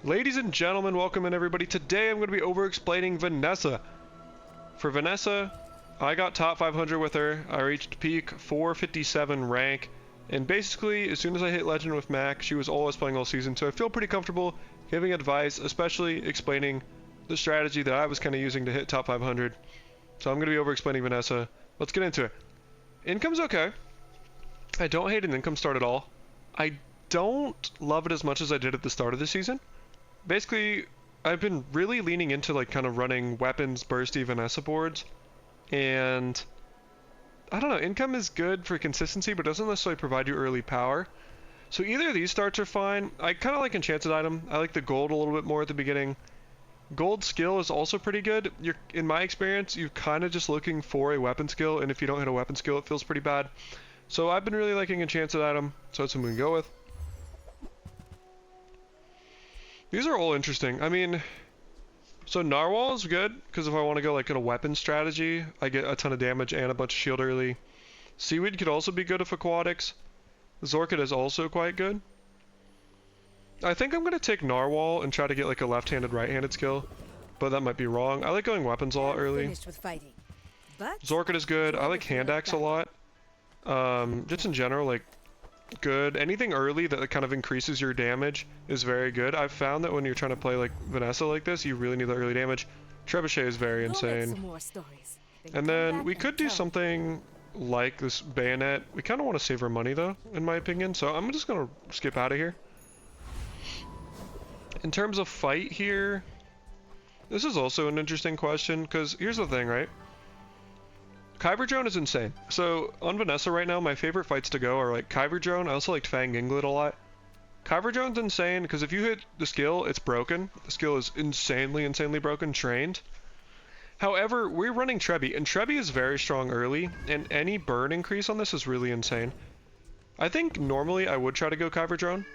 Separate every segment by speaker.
Speaker 1: Ladies and gentlemen, welcome in everybody. Today I'm going to be over-explaining Vanessa. For Vanessa, I got top 500 with her. I reached peak 457 rank. And basically, as soon as I hit Legend with Mac, she was always playing all season. So I feel pretty comfortable giving advice, especially explaining the strategy that I was kind of using to hit top 500. So I'm going to be over-explaining Vanessa. Let's get into it. Income's okay. I don't hate an income start at all. I don't love it as much as I did at the start of the season. Basically, I've been really leaning into like kind of running weapons bursty Vanessa boards, and I don't know, income is good for consistency but doesn't necessarily provide you early power. So either of these starts are fine. I kind of like enchanted item. I like the gold a little bit more at the beginning. Gold skill is also pretty good. In my experience, you're kind of just looking for a weapon skill, and if you don't hit a weapon skill it feels pretty bad. So I've been really liking enchanted item, so that's what we can go with. These are all interesting. I mean, so Narwhal is good, because if I want to go like in a weapon strategy, I get a ton of damage and a bunch of shield early. Seaweed could also be good if aquatics. Zorkid is also quite good. I think I'm going to take Narwhal and try to get like a left-handed, right-handed skill, but that might be wrong. I like going weapons a lot early. Zorkid is good. I like hand axe a lot. Just in general, like, good. Anything early that kind of increases your damage is very good. I've found that when you're trying to play like Vanessa like this, you really need the early damage. Trebuchet is very insane. And then we could do something like this bayonet. We kind of want to save our money though, in my opinion, so I'm just going to skip out of here. In terms of fight here, this is also an interesting question, because here's the thing, right? Kyber Drone is insane. So on Vanessa right now, my favorite fights to go are like Kyber Drone. I also like Fang Inglet a lot. Kyber Drone's insane because if you hit the skill, it's broken. The skill is insanely broken, trained. However, we're running Trebi, and Trebi is very strong early, and any burn increase on this is really insane. I think normally I would try to go Kyber Drone,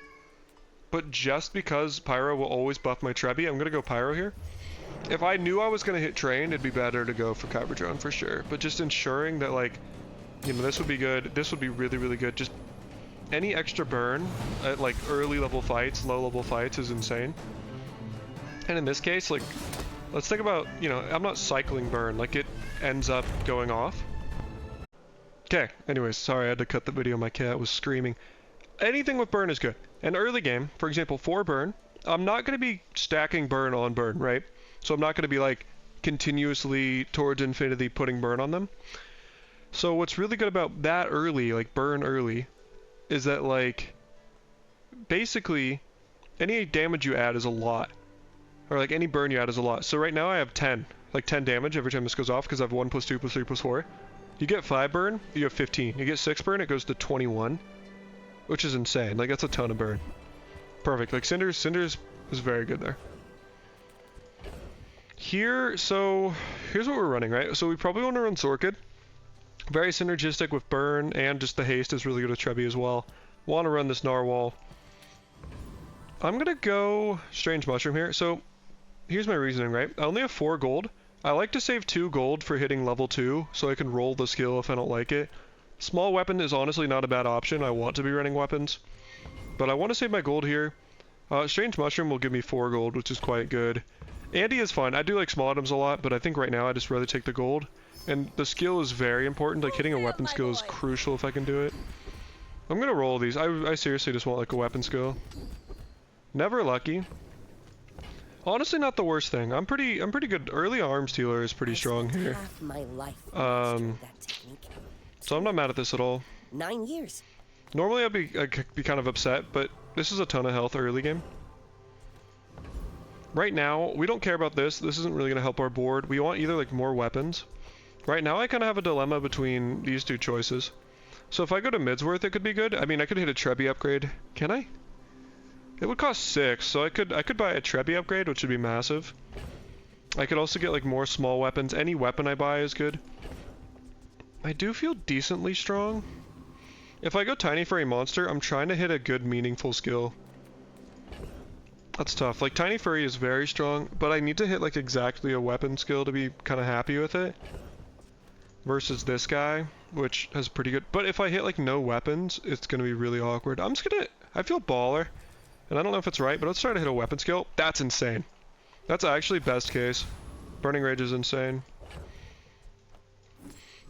Speaker 1: but just because Pyro will always buff my Trebi, I'm going to go Pyro here. If I knew I was going to hit Train, it'd be better to go for Kyber Drone for sure. But just ensuring that, like, you know, this would be good. This would be really good. Just any extra burn at, like, early level fights, low level fights is insane. And in this case, like, let's think about, you know, I'm not cycling burn. Like, it ends up going off. Okay, anyways, sorry I had to cut the video. My cat was screaming. Anything with burn is good. And early game, for example, 4 burn, I'm not going to be stacking burn on burn, right? So I'm not going to be like continuously towards infinity putting burn on them. So what's really good about that early, like burn early, is that like basically any damage you add is a lot. Or like any burn you add is a lot. So right now I have 10, like 10 damage every time this goes off because I have 1 + 2 + 3 + 4. You get 5 burn, you have 15. You get 6 burn, it goes to 21, which is insane. Like that's a ton of burn. Perfect. Like Cinders is very good there. Here, so here's what we're running, right? So we probably want to run Zorkid. Very synergistic with burn, and just the haste is really good with Trebi as well. Want to run this Narwhal. I'm gonna go Strange Mushroom here. So here's my reasoning, right? I only have 4 gold. I like to save 2 gold for hitting level 2, so I can roll the skill if I don't like it. Small weapon is honestly not a bad option. I want to be running weapons, but I want to save my gold here. Strange Mushroom will give me 4 gold, which is quite good. Andy is fine. I do like small items a lot, but I think right now I just rather take the gold. And the skill is very important. Like hitting a weapon skill is crucial if I can do it. I'm gonna roll these. I seriously just want like a weapon skill. Never lucky. Honestly, not the worst thing. I'm pretty good. Early arms dealer is pretty strong here. So I'm not mad at this at all.
Speaker 2: 9 years.
Speaker 1: Normally I'd be kind of upset, but this is a ton of health early game. Right now, we don't care about this. This isn't really going to help our board. We want either like more weapons. Right now, I kind of have a dilemma between these 2 choices. So if I go to Midsworth, it could be good. I mean, I could hit a Trebi upgrade. Can I? It would cost 6, so I could buy a Trebi upgrade, which would be massive. I could also get like more small weapons. Any weapon I buy is good. I do feel decently strong. If I go Tiny Furry Monster, I'm trying to hit a good, meaningful skill. That's tough. Like, Tiny Furry is very strong, but I need to hit, like, exactly a weapon skill to be kind of happy with it. Versus this guy, which has pretty good... But if I hit, like, no weapons, it's going to be really awkward. I'm just going to... I feel baller. And I don't know if it's right, but let's try to hit a weapon skill. That's insane. That's actually best case. Burning Rage is insane.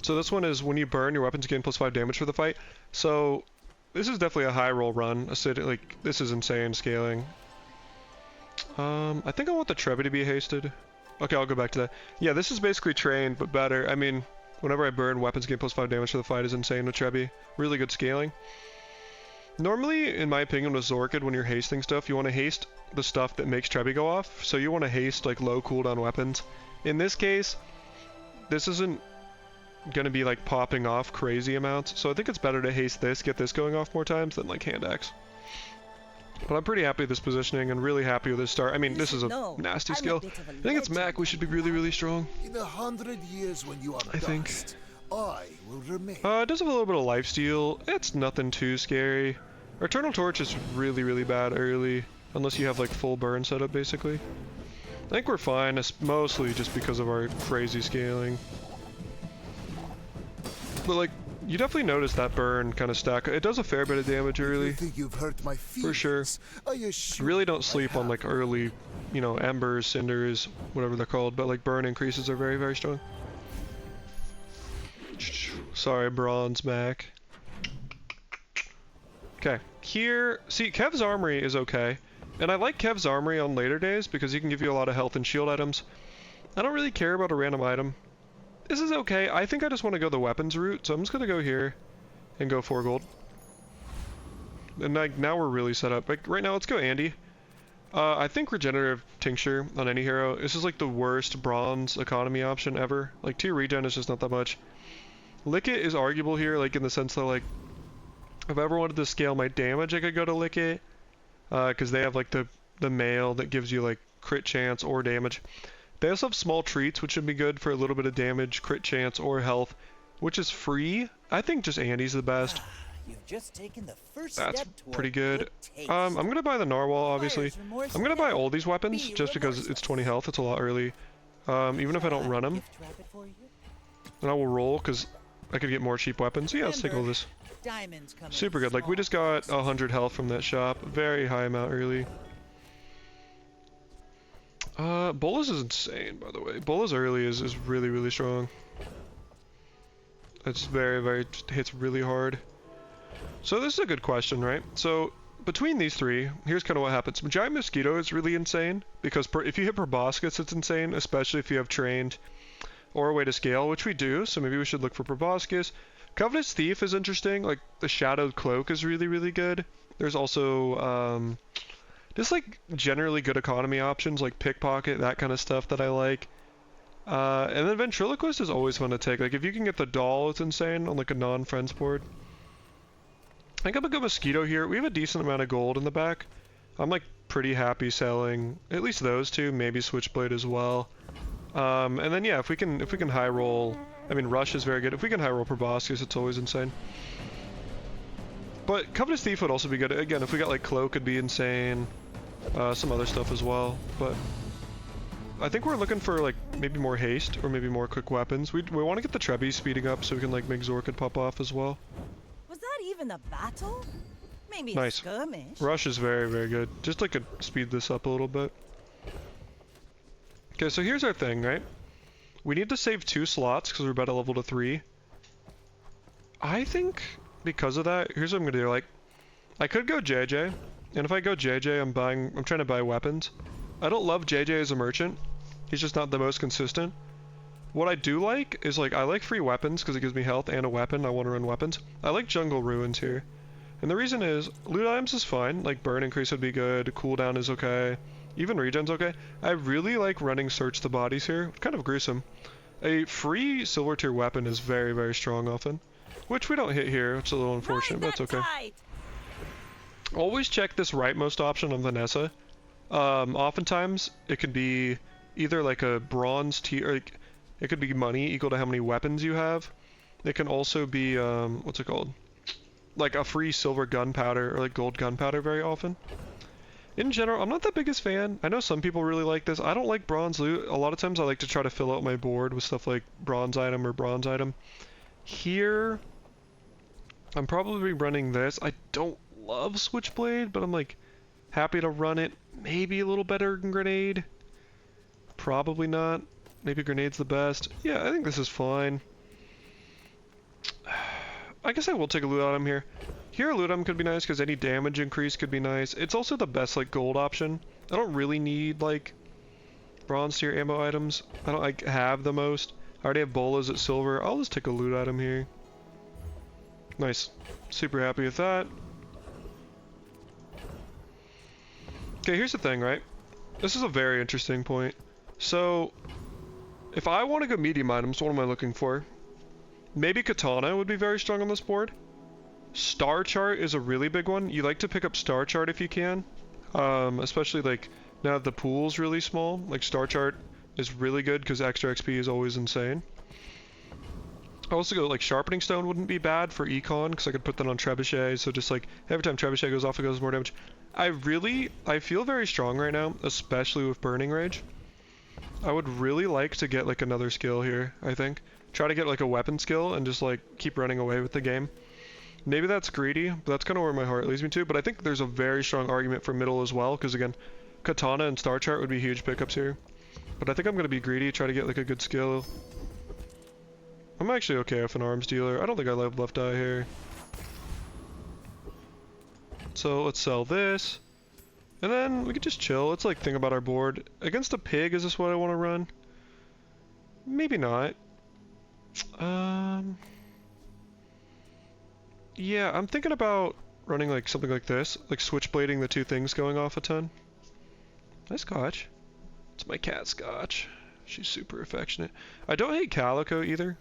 Speaker 1: So this one is when you burn, your weapons gain +5 damage for the fight. So this is definitely a high roll run. Like, this is insane scaling. I think I want the Trebi to be hasted. Okay, I'll go back to that. Yeah, this is basically trained, but better. I mean, whenever I burn, weapons gain +5 damage for the fight is insane with Trebi. Really good scaling. Normally, in my opinion, with Zorkid, when you're hasting stuff, you want to haste the stuff that makes Trebi go off. So you want to haste, like, low cooldown weapons. In this case, this isn't going to be, like, popping off crazy amounts. So I think it's better to haste this, get this going off more times than, like, hand axe. But I'm pretty happy with this positioning and really happy with this start. I mean, this is a nasty skill. I think it's Mac. We should be really, really strong.
Speaker 2: In 100 years when you are
Speaker 1: I think.
Speaker 2: dust, I will remain.
Speaker 1: It does have a little bit of lifesteal. It's nothing too scary. Eternal Torch is really, really bad early, unless you have like full burn setup, basically. I think we're fine. It's mostly just because of our crazy scaling. But like, you definitely notice that burn kind of stack. It does a fair bit of damage early.
Speaker 2: You think you've hurt my
Speaker 1: For sure.
Speaker 2: I
Speaker 1: Really don't sleep on like early, you know, embers, cinders, whatever they're called, but like burn increases are very, very strong. Sorry, Bronze Mac. Okay, here, see, Kev's Armory is okay. And I like Kev's Armory on later days because he can give you a lot of health and shield items. I don't really care about a random item. This is okay. I think I just want to go the weapons route, so I'm just going to go here and go 4 gold. And like, now we're really set up. Like, right now, let's go Andy. I think Regenerative Tincture on any hero, this is like the worst bronze economy option ever. Like, 2 regen is just not that much. Lick It is arguable here, like in the sense that like, if I ever wanted to scale my damage, I could go to Lick It. Because they have like the mail that gives you like crit chance or damage. They also have small treats, which would be good for a little bit of damage, crit chance, or health, which is free. I think just Andy's the best.
Speaker 3: You've just taken the first
Speaker 1: That's
Speaker 3: step toward
Speaker 1: pretty good.
Speaker 3: taste.
Speaker 1: I'm gonna buy the Narwhal, obviously. I'm gonna buy all these weapons, just because it's 20 health. It's a lot early. Even if I don't run them.
Speaker 3: Gift rabbit for you?
Speaker 1: And I will roll, because I could get more cheap weapons. So yeah, let's take all this.
Speaker 3: Diamonds come in
Speaker 1: Super good. Like, we just got 100 health from that shop. Very high amount early. Bolas is insane, by the way. Bolas early is really, really strong. It's very, very, hits really hard. So this is a good question, right? So, between these three, here's kind of what happens. Giant Mosquito is really insane, because if you hit Proboscis, it's insane, especially if you have trained or a way to scale, which we do, so maybe we should look for Proboscis. Covetous Thief is interesting, like, the Shadowed Cloak is really, really good. There's also, just like generally good economy options like Pickpocket, that kind of stuff that I like. And then Ventriloquist is always fun to take. Like if you can get the doll, it's insane on like a non-friends board. I think I'm gonna go Mosquito here. We have a decent amount of gold in the back. I'm like pretty happy selling at least those two, maybe Switchblade as well. And then yeah, if we can high roll, I mean Rush is very good. If we can high roll Proboscis, it's always insane. But Covetous Thief would also be good. Again, if we got like Cloak, it'd be insane. Some other stuff as well. But I think we're looking for like maybe more haste or maybe more quick weapons. We want to get the Trebi speeding up so we can like make Zorkid pop off as well.
Speaker 4: Was that even a battle? Maybe a
Speaker 1: Nice.
Speaker 4: skirmish.
Speaker 1: Rush is very, very good. Just like speed this up a little bit. Okay, so here's our thing, right? We need to save 2 slots because we're about to level to 3. I think because of that, here's what I'm gonna do. Like, I could go JJ, and if I go JJ, I'm trying to buy weapons. I don't love JJ as a merchant. He's just not the most consistent. What I do like is like I like free weapons because it gives me health and a weapon. I want to run weapons. I like Jungle Ruins here. And the reason is, loot items is fine, like burn increase would be good, cooldown is okay, even regen's okay. I really like running Search the Bodies here, kind of gruesome. A free silver tier weapon is very, very strong often, which we don't hit here, which is a little unfortunate, but it's okay. Always check this rightmost option on Vanessa. Oftentimes, it could be either like a bronze tier, or like, it could be money equal to how many weapons you have. It can also be, what's it called? Like a free silver gunpowder or like gold gunpowder very often. In general, I'm not the biggest fan. I know some people really like this. I don't like bronze loot. A lot of times I like to try to fill out my board with stuff like bronze item or bronze item. Here, I'm probably running this. I don't love Switchblade, but I'm like, Happy to run it. Maybe a little better than grenade. Probably not. Maybe grenade's the best. Yeah, I think this is fine. I guess I will take a loot item here. Here a loot item could be nice because any damage increase could be nice. It's also the best like gold option. I don't really need like bronze tier ammo items. I don't like have the most. I already have bolas at silver. I'll just take a loot item here. Nice. Super happy with that. Okay, here's the thing, right? This is a very interesting point. So, if I want to go medium items, what am I looking for? Maybe Katana would be very strong on this board. Star Chart is a really big one. You like to pick up Star Chart if you can. Especially like now that the pool's really small. Like Star Chart is really good because extra XP is always insane. I also go like Sharpening Stone wouldn't be bad for Econ because I could put that on Trebuchet. So just like every time Trebuchet goes off, it goes more damage. I feel very strong right now, especially with Burning Rage. I would really like to get like another skill here, I think. Try to get like a weapon skill and just like keep running away with the game. Maybe that's greedy, but that's kind of where my heart leads me to. But I think there's a very strong argument for middle as well, because again, Katana and Star Chart would be huge pickups here. But I think I'm going to be greedy, try to get like a good skill. I'm actually okay with an arms dealer. I don't think I have left eye here. So let's sell this. And then we could just chill. Let's like think about our board. Against a pig, is this what I want to run? Maybe not. Yeah, I'm thinking about running like something like this, like switchblading the two things going off a ton. Nice Scotch. It's my cat Scotch. She's super affectionate. I don't hate Calico either.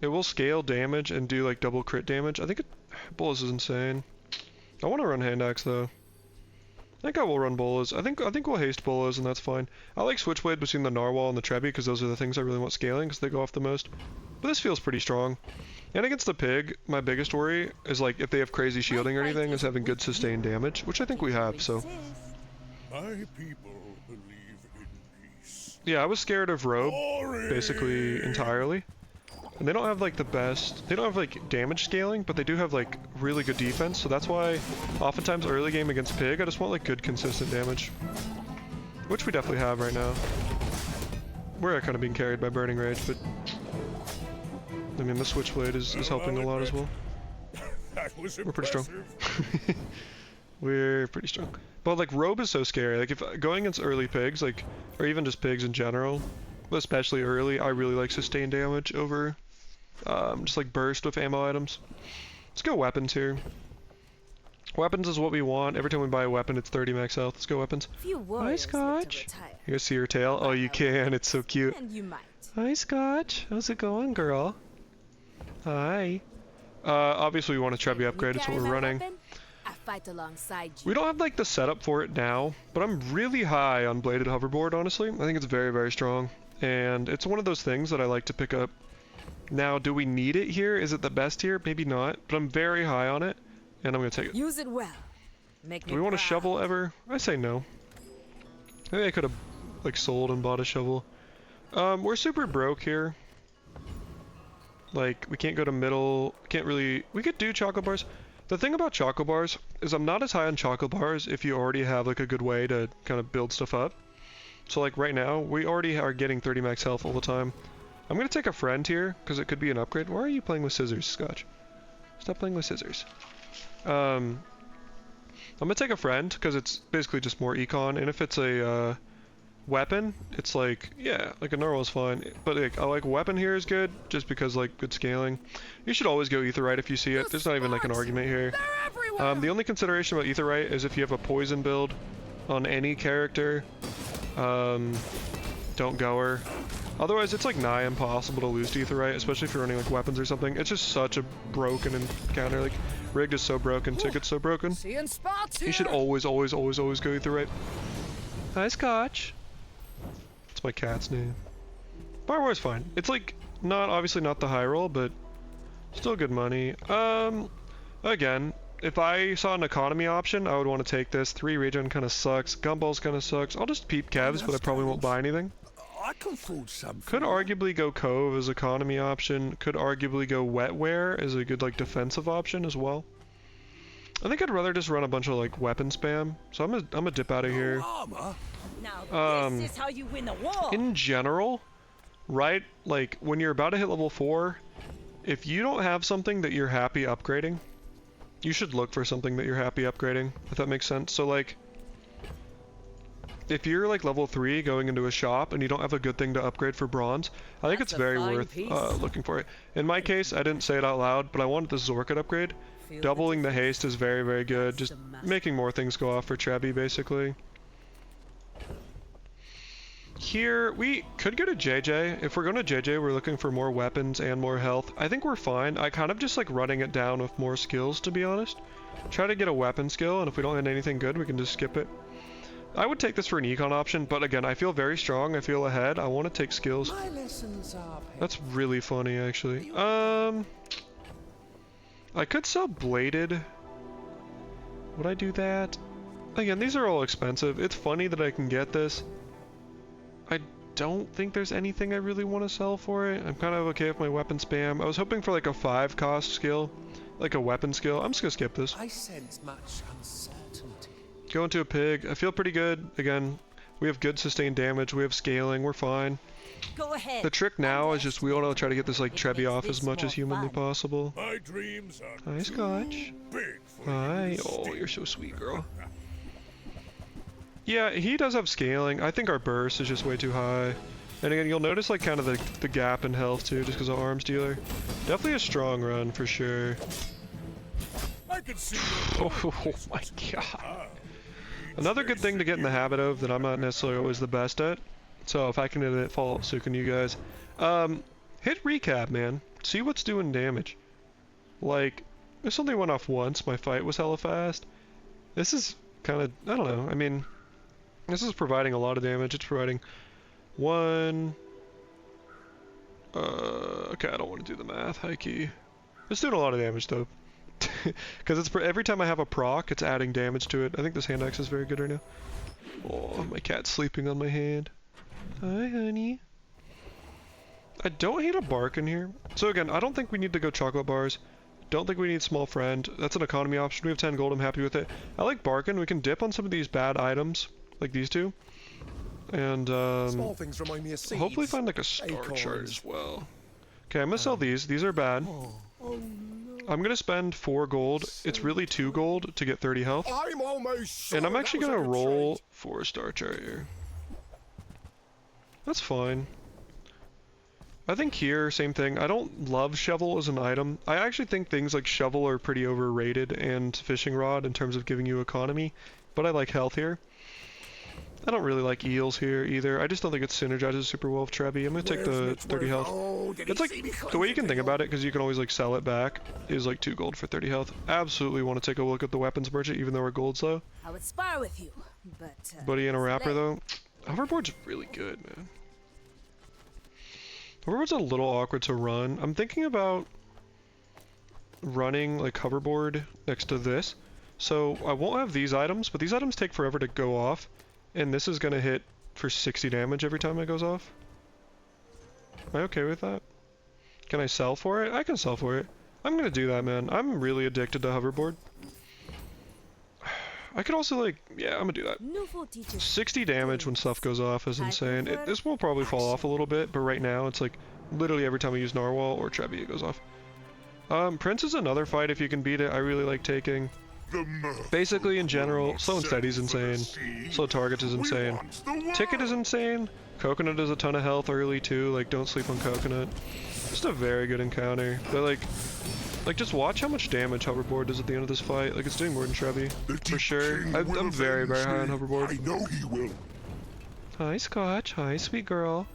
Speaker 1: It will scale damage and do like double crit damage. I think Bolas is insane. I want to run hand axe though. I think I will run Bolas. I think we'll haste Bolas and that's fine. I like switchblade between the Narwhal and the Trebi because those are the things I really want scaling because they go off the most. But this feels pretty strong. And against the pig, my biggest worry is like if they have crazy shielding or anything is having good sustained damage, which I think we have, so.
Speaker 2: My people believe in peace.
Speaker 1: Yeah, I was scared of Robe, basically entirely. And they don't have like the best, they don't have like damage scaling, but they do have like really good defense, so that's why oftentimes early game against pig, I just want like good consistent damage. Which we definitely have right now. We're kind of being carried by Burning Rage, but I mean the Switchblade is helping a lot as well. We're pretty strong. We're pretty strong. But like Robe is so scary, like if going against early pigs, like, or even just pigs in general, but especially early, I really like sustained damage over just like burst with ammo items. Let's go weapons here. Weapons is what we want. Every time we buy a weapon, it's 30 max health. Let's go weapons. Hi, Scotch. You guys see her tail? Oh, you can. It's so cute.
Speaker 4: And you might.
Speaker 1: Hi, Scotch. How's it going, girl? Hi. Obviously we want a Trebi upgrade. It's what we're running.
Speaker 4: I fight alongside you.
Speaker 1: We don't have like the setup for it now, but I'm really high on bladed hoverboard, honestly. I think it's very, very strong. And it's one of those things that I like to pick up. Now, do we need it here? Is it the best here? Maybe not, but I'm very high on it, and I'm gonna take it.
Speaker 4: Use it well. Make
Speaker 1: Do we want a shovel ever? I say no. Maybe I could have like sold and bought a shovel. We're super broke here. Like, we can't go to middle, can't really, we could do chocolate bars. The thing about chocolate bars is I'm not as high on chocolate bars if you already have like a good way to kind of build stuff up. So like right now, we already are getting 30 max health all the time. I'm gonna take a friend here, because it could be an upgrade. Why are you playing with scissors, Scotch? Stop playing with scissors. I'm gonna take a friend, because it's basically just more econ, and if it's a weapon, it's like, yeah, like a normal is fine. But like, I like weapon here is good, just because like good scaling. You should always go Aetherite if you see it. There's not even like an argument here. The only consideration about Aetherite is if you have a poison build on any character, don't go her. Otherwise, it's like nigh impossible to lose to Aetherite, especially if you're running like weapons or something. It's just such a broken encounter. Like, rigged is so broken, ticket's so broken. You should always, always, always, always go Aetherite. Hi, Scotch. It's my cat's name. Bar War's fine. It's like not obviously not the high roll, but still good money. Again, if I saw an economy option, I would want to take this. 3 regen kind of sucks. Gumballs kind of sucks. I'll just peep Kevs, but I probably won't buy anything.
Speaker 2: I can food something.
Speaker 1: Could arguably go Cove as economy option. Could arguably go Wetware as a good like defensive option as well. I think I'd rather just run a bunch of like weapon spam. So I'm gonna dip out of here.
Speaker 2: Armor?
Speaker 5: Now this is how you win a war.
Speaker 1: In general, right? Like when you're about to hit level 4, if you don't have something that you're happy upgrading, you should look for something that you're happy upgrading, if that makes sense. So like, if you're like level 3 going into a shop and you don't have a good thing to upgrade for bronze, I think
Speaker 5: That's
Speaker 1: it's
Speaker 5: a
Speaker 1: very
Speaker 5: fine
Speaker 1: worth
Speaker 5: piece.
Speaker 1: looking for it. In my case, I didn't say it out loud, but I wanted the Zorkit upgrade.
Speaker 5: Feel
Speaker 1: Doubling the haste is very, very good. Just
Speaker 5: That's a massive-
Speaker 1: making more things go off for Trebi, basically. Here, we could go to JJ. If we're going to JJ, we're looking for more weapons and more health. I think we're fine. I kind of just like running it down with more skills, to be honest. Try to get a weapon skill, and if we don't get anything good, we can just skip it. I would take this for an econ option, but again, I feel very strong. I feel ahead. I want to take skills.
Speaker 2: My lessons are paid.
Speaker 1: That's really funny, actually. I could sell bladed. Would I do that? Again, these are all expensive. It's funny that I can get this. I don't think there's anything I really want to sell for it. I'm kind of okay with my weapon spam. I was hoping for like a 5 cost skill, like a weapon skill. I'm just gonna skip this.
Speaker 2: I sense much uncertainty.
Speaker 1: Go into a pig. I feel pretty good. Again, we have good sustained damage. We have scaling. We're fine.
Speaker 5: Go ahead.
Speaker 1: The trick now is just we want to try to get this like
Speaker 5: It
Speaker 1: Trebi
Speaker 5: makes
Speaker 1: off
Speaker 5: this
Speaker 1: as much
Speaker 5: more
Speaker 1: as humanly
Speaker 5: fun.
Speaker 1: possible.
Speaker 2: My dreams are
Speaker 1: Hi,
Speaker 2: too
Speaker 1: Scotch.
Speaker 2: big for
Speaker 1: Hi.
Speaker 2: you
Speaker 1: Oh,
Speaker 2: still.
Speaker 1: you're so sweet, girl. Yeah, he does have scaling. I think our burst is just way too high. And again, you'll notice like kind of the gap in health too, just because of arms dealer. Definitely a strong run for sure.
Speaker 2: I can see
Speaker 1: Oh, my god. Another good thing to get in the habit of that I'm not necessarily always the best at. So if I can hit it, follow, so can you guys. Hit recap, man. See what's doing damage. Like, this only went off once. My fight was hella fast. This is kind of, I don't know. I mean, this is providing a lot of damage. It's providing 1. Okay, I don't want to do the math. High key. It's doing a lot of damage though. Because it's every time I have a proc, it's adding damage to it. I think this hand axe is very good right now. Oh, my cat's sleeping on my hand. Hi, honey. I don't hate a bark in here. So again, I don't think we need to go chocolate bars. Don't think we need small friend. That's an economy option. We have 10 gold. I'm happy with it. I like barking. We can dip on some of these bad items, like these two. And
Speaker 2: Small things remind me of seeds.
Speaker 1: hopefully find like a star
Speaker 2: acorns.
Speaker 1: chart as well. Okay, I'm gonna sell these. These are bad. I'm gonna spend 4 gold. It's really 2 gold to get 30 health.
Speaker 2: I'm almost sure
Speaker 1: And I'm
Speaker 2: that
Speaker 1: actually
Speaker 2: was a
Speaker 1: gonna
Speaker 2: good
Speaker 1: roll
Speaker 2: trade.
Speaker 1: for a star chart here. That's fine. I think here, same thing. I don't love shovel as an item. I actually think things like shovel are pretty overrated and fishing rod in terms of giving you economy, but I like health here. I don't really like eels here either. I just don't think it synergizes super well with Trebi. I'm gonna take the
Speaker 2: Where's
Speaker 1: 30
Speaker 2: Mitchell?
Speaker 1: health.
Speaker 2: Oh, did he
Speaker 1: It's like,
Speaker 2: see me
Speaker 1: the way you can
Speaker 2: closing
Speaker 1: think
Speaker 2: the
Speaker 1: about it, because you can always like sell it back, is like 2 gold for 30 health. Absolutely want to take a look at the weapons merchant, even though our gold's low.
Speaker 4: I would spar with you, but.
Speaker 1: Buddy and a rapper
Speaker 4: late.
Speaker 1: though. Hoverboard's really good, man. Hoverboard's a little awkward to run. I'm thinking about running like hoverboard next to this. So I won't have these items, but these items take forever to go off. And this is gonna hit for 60 damage every time it goes off. Am I okay with that? Can I sell for it? I can sell for it. I'm gonna do that, man. I'm really addicted to hoverboard. I could also like, yeah, I'm gonna do that.
Speaker 4: Nouveau teacher.
Speaker 1: 60 damage when stuff goes off is insane. This will probably fall off a little bit, but right now it's like literally every time I use Narwhal or Trebi it goes off. Prince is another fight if you can beat it. I really like taking. Basically in general, slow and steady is insane. Slow targets is insane. Ticket is insane. Coconut is a ton of health early too, like don't sleep on Coconut. Just a very good encounter. They're like just watch how much damage Hoverboard does at the end of this fight. Like it's doing more than Trebi, for sure. I'm very, very high on Hoverboard.
Speaker 2: I know he will.
Speaker 1: Hi Scotch, hi sweet girl.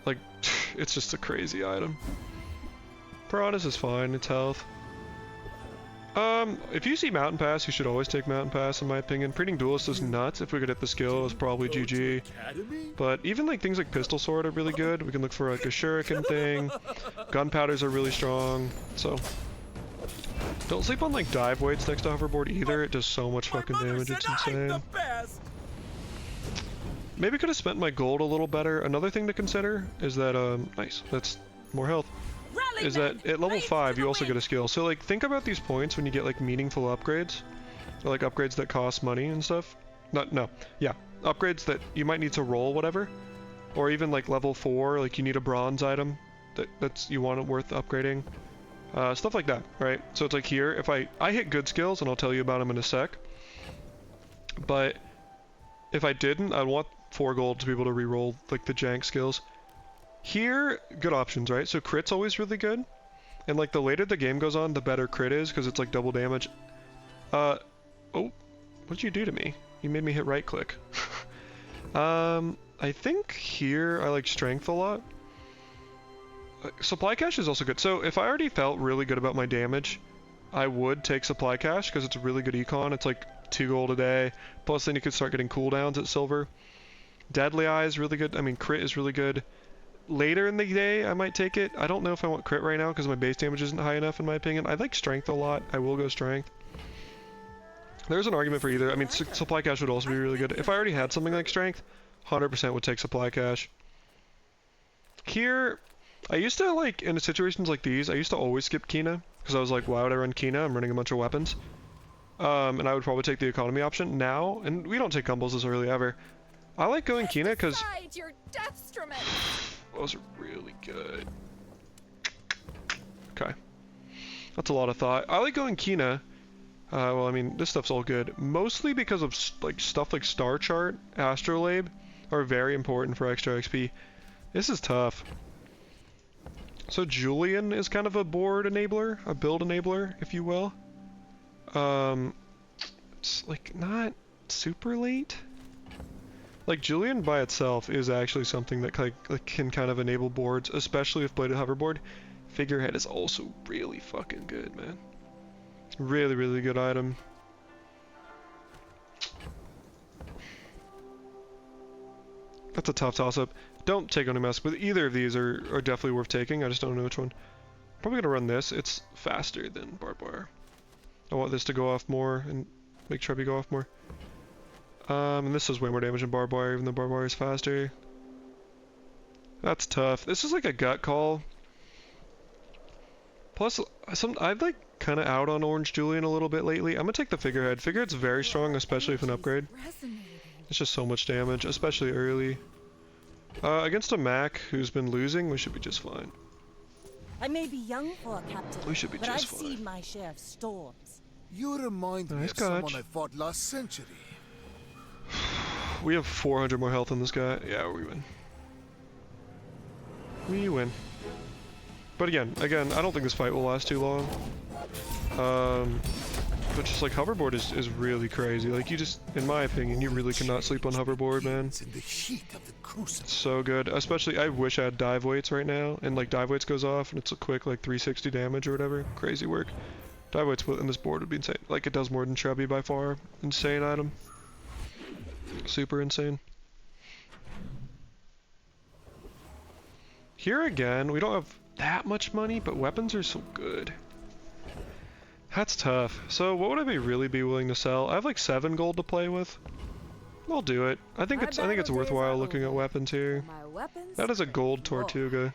Speaker 1: Like, it's just a crazy item. Piranhas is fine, it's health. If you see Mountain Pass, you should always take Mountain Pass in my opinion. Breeding Duelist is nuts. If we could hit the skill, it's probably GG.
Speaker 2: Academy?
Speaker 1: But even like things like Pistol Sword are really good. We can look for like a Shuriken thing. Gunpowders are really strong. So don't sleep on like dive weights next to hoverboard either. It does so much fucking damage. It's insane. Maybe could have spent my gold a little better. Another thing to consider is that nice. That's more health.
Speaker 5: Rally
Speaker 1: is that at level 5 you also get a skill. So like think about these points when you get like meaningful upgrades, or like upgrades that cost money and stuff. Yeah, upgrades that you might need to roll whatever, or even like level 4, like you need a bronze item that's you want it worth upgrading, stuff like that, right? So it's like here, if I hit good skills, and I'll tell you about them in a sec, but if I didn't, I'd want 4 gold to be able to reroll like the jank skills. Here, good options, right? So crit's always really good, and like the later the game goes on, the better crit is, because it's like double damage. Oh, what'd you do to me? You made me hit right click. I think here I like strength a lot. Supply cache is also good. So if I already felt really good about my damage, I would take supply cache because it's a really good econ. It's like 2 gold a day. Plus then you could start getting cooldowns at silver. Deadly Eye is really good. I mean, crit is really good. Later in the day, I might take it. I don't know if I want crit right now because my base damage isn't high enough in my opinion. I like strength a lot. I will go strength. There's an argument for either. I mean, supply cache would also be really good. If I already had something like strength, 100% would take supply cache. Here, I used to like, in situations like these, I used to always skip Kina, because I was like, why would I run Kina? I'm running a bunch of weapons. And I would probably take the economy option. Now, and we don't take combos this early ever, I like going Kina because those are really good. Okay. That's a lot of thought. I like going Kina. Well, I mean, this stuff's all good. Mostly because of like stuff like Star Chart, Astrolabe are very important for extra XP. This is tough. So Julian is kind of a board enabler, a build enabler, if you will. It's like not super late. Like Julian by itself is actually something that like can kind of enable boards, especially with bladed hoverboard. Figurehead is also really fucking good, man. Really, really good item. That's a tough toss-up. Don't take on a mess, but either of these are definitely worth taking. I just don't know which one. Probably gonna run this. It's faster than barbed wire. I want this to go off more and make Trebby go off more. And this does way more damage than barbed wire, even though barbed wire is faster. That's tough. This is like a gut call. Plus, I've like kind of out on Orange Julian a little bit lately. I'm gonna take the Figurehead. Figurehead's very strong, especially with an upgrade. It's just so much damage, especially early. Against a Mac who's been losing, we should be just fine.
Speaker 5: I may be young for a captain,
Speaker 1: We should be
Speaker 5: but
Speaker 1: just
Speaker 5: I've
Speaker 1: fine.
Speaker 5: seen my share of storms.
Speaker 2: You remind me
Speaker 1: Nice
Speaker 2: of someone
Speaker 1: catch.
Speaker 2: I fought last century.
Speaker 1: We have 400 more health than this guy. Yeah, we win. We win. But again, I don't think this fight will last too long. But just like hoverboard is really crazy. Like you just, in my opinion, you really cannot sleep on hoverboard, man.
Speaker 2: In the heat of the crucible.
Speaker 1: It's so good. Especially, I wish I had dive weights right now, and like dive weights goes off, and it's a quick like 360 damage or whatever. Crazy work. Dive weights in this board would be insane. Like it does more than Trebby by far. Insane item. Super insane. Here again, we don't have that much money, but weapons are so good. That's tough. So what would I really be willing to sell? I have like 7 gold to play with. I'll do it. I think it's worthwhile looking at weapons here.
Speaker 4: My weapons?
Speaker 1: That is a gold Tortuga.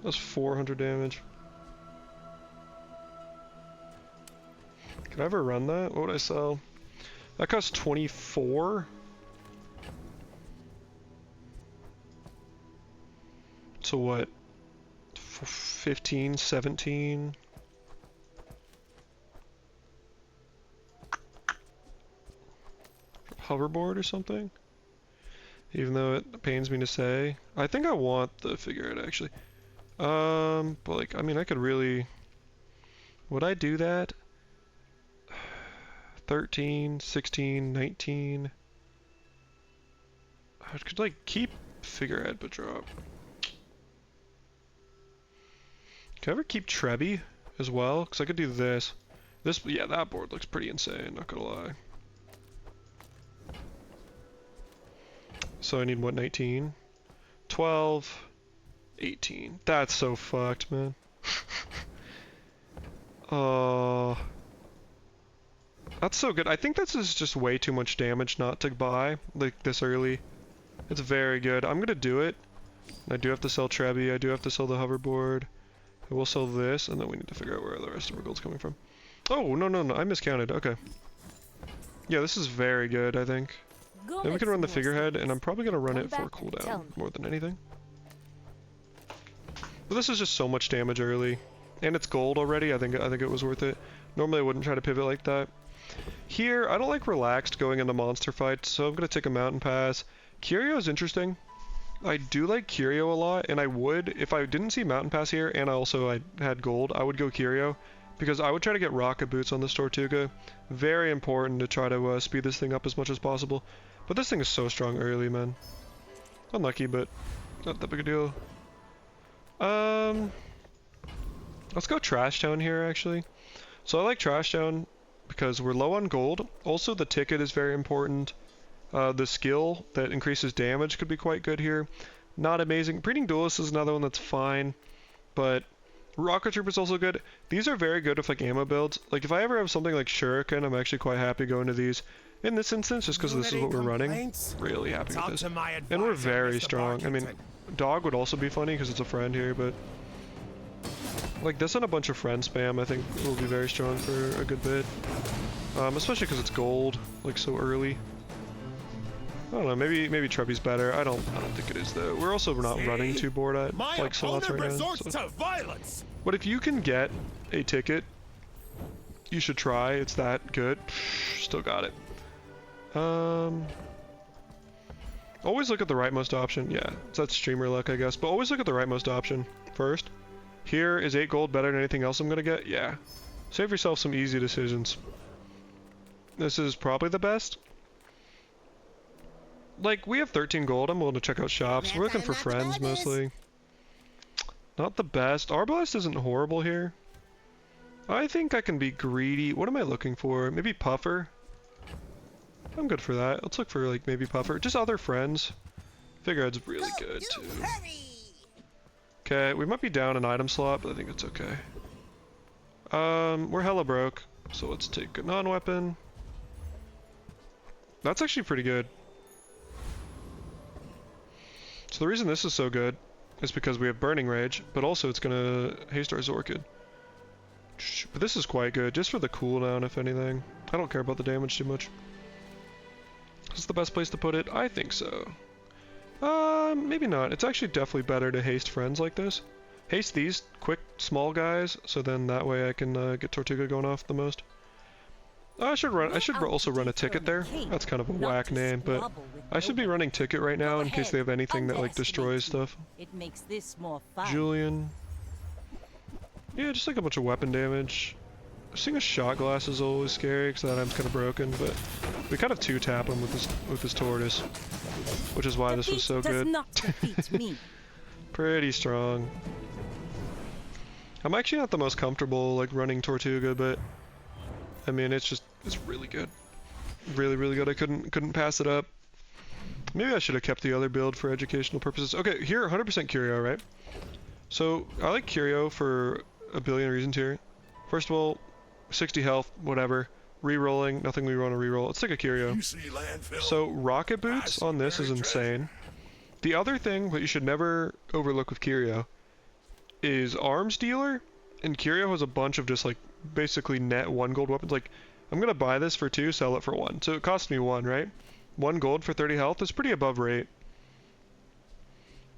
Speaker 1: That's 400 damage. Could I ever run that? What would I sell? That costs 24. So what? 15, 17. Hoverboard or something? Even though it pains me to say. I think I want the figurehead actually. But like, I mean, I could really... Would I do that? 13, 16, 19... I could like keep figurehead but drop. Can I ever keep Trebby as well? Because I could do this. Yeah, that board looks pretty insane, not gonna lie. So I need what, 19? 12, 18. That's so fucked, man. Oh. That's so good. I think this is just way too much damage not to buy, like, this early. It's very good. I'm gonna do it. I do have to sell Trebi. I do have to sell the hoverboard. I will sell this, and then we need to figure out where the rest of our gold's coming from. Oh, no, no, no. I miscounted. Okay. Yeah, this is very good, I think.
Speaker 4: Go
Speaker 1: Then we
Speaker 4: make
Speaker 1: can run
Speaker 4: some
Speaker 1: the
Speaker 4: more
Speaker 1: figurehead,
Speaker 4: steaks.
Speaker 1: and I'm probably gonna run
Speaker 4: Come
Speaker 1: it for
Speaker 4: back and tell
Speaker 1: cooldown
Speaker 4: me.
Speaker 1: more than anything. But this is just so much damage early. And it's gold already. I think it was worth it. Normally I wouldn't try to pivot like that. Here, I don't like relaxed going into monster fights, so I'm gonna take a mountain pass. Curio is interesting. I do like Curio a lot, and I would, if I didn't see mountain pass here, and I had gold, I would go Curio, because I would try to get rocket boots on this Tortuga. Very important to try to speed this thing up as much as possible. But this thing is so strong early, man. Unlucky, but not that big a deal. Let's go Trash Town here, actually. So I like Trash Town because we're low on gold. Also, the ticket is very important. The skill that increases damage could be quite good here. Not amazing. Breeding Duelist is another one that's fine, but Rocket Troop is also good. These are very good with like ammo builds. Like if I ever have something like Shuriken, I'm actually quite happy going to these. In this instance, just because this is what we're running, really happy with this. And we're very strong. I mean, Dog would also be funny because it's a friend here, but like this and a bunch of friend spam, I think will be very strong for a good bit. Especially because it's gold, like so early. I don't know, maybe Trebi's better. I don't think it is though. We're also not running too bored at like slots right now. So.
Speaker 2: violence.
Speaker 1: But if you can get a ticket, you should try. It's that good. Still got it. Always look at the rightmost option. Yeah, that's streamer luck, I guess. But always look at the rightmost option first. Here is 8 gold better than anything else I'm gonna get. Yeah. Save yourself some easy decisions. This is probably the best. Like, we have 13 gold. I'm willing to check out shops. We're looking for friends, mostly. Not the best. Arbalest isn't horrible here. I think I can be greedy. What am I looking for? Maybe Puffer? I'm good for that. Let's look for, like, maybe Puffer. Just other friends. Figurehead's really good, too. Okay, we might be down an item slot, but I think it's okay. We're hella broke. So let's take a non-weapon. That's actually pretty good. So the reason this is so good is because we have Burning Rage, but also it's gonna haste our Zorkid. But this is quite good, just for the cooldown, if anything. I don't care about the damage too much. Is this the best place to put it? I think so. Maybe not. It's actually definitely better to haste friends like this. Haste these quick, small guys, so then that way I can get Tortuga going off the most. I should also run a ticket there. That's kind of a whack name, but I should be running ticket right now in case they have anything that like destroys stuff.
Speaker 5: It makes this more fun.
Speaker 1: Julian. Yeah, just like a bunch of weapon damage. Seeing a shot glass is always scary because that item's kind of broken, but we kind of two-tap him with this tortoise, which is why this was so good.
Speaker 5: Does not defeat me.
Speaker 1: Pretty strong. I'm actually not the most comfortable like running Tortuga, but I mean it's really good. Really, really good. I couldn't pass it up. Maybe I should have kept the other build for educational purposes. Okay, here 100% Curio, right? So I like Curio for a billion reasons here. First of all, 60 health, whatever. Re-rolling, nothing we want to re-roll. Let's take a Curio. So rocket boots on this is insane. The other thing that you should never overlook with Curio is arms dealer, and Curio has a bunch of just like basically net 1 gold weapons. Like I'm gonna buy this for 2, sell it for 1. So it cost me 1, right? 1 gold for 30 health is pretty above rate.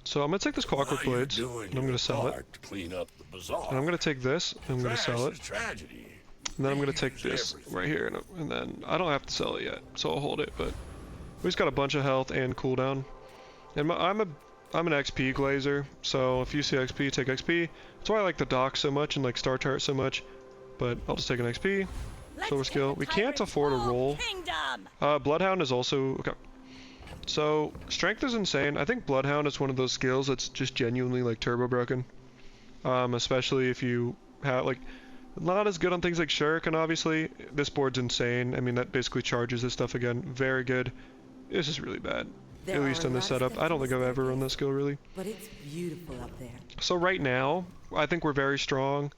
Speaker 1: So I'm gonna take this Clockwork Blades, and I'm gonna sell it.
Speaker 2: Clean up the bazaar.
Speaker 1: And I'm gonna take this, and I'm gonna sell it.
Speaker 2: Tragedy.
Speaker 1: And then I'm gonna take this right here, and then I don't have to sell it yet, so I'll hold it. But we just got a bunch of health and cooldown. And I'm an XP glazer, so if you see XP, take XP. That's why I like the dock so much and like Star Chart so much. But I'll just take an XP. Silver skill. We can't afford a roll. Bloodhound is also okay. So strength is insane. I think Bloodhound is one of those skills that's just genuinely like turbo broken. Especially if you have like not as good on things like Shuriken. Obviously, this board's insane. I mean that basically charges this stuff again. Very good. This is really bad. At least in this setup. I don't think I've ever run this skill really.
Speaker 5: But it's beautiful up there.
Speaker 1: So right now, I think we're very strong.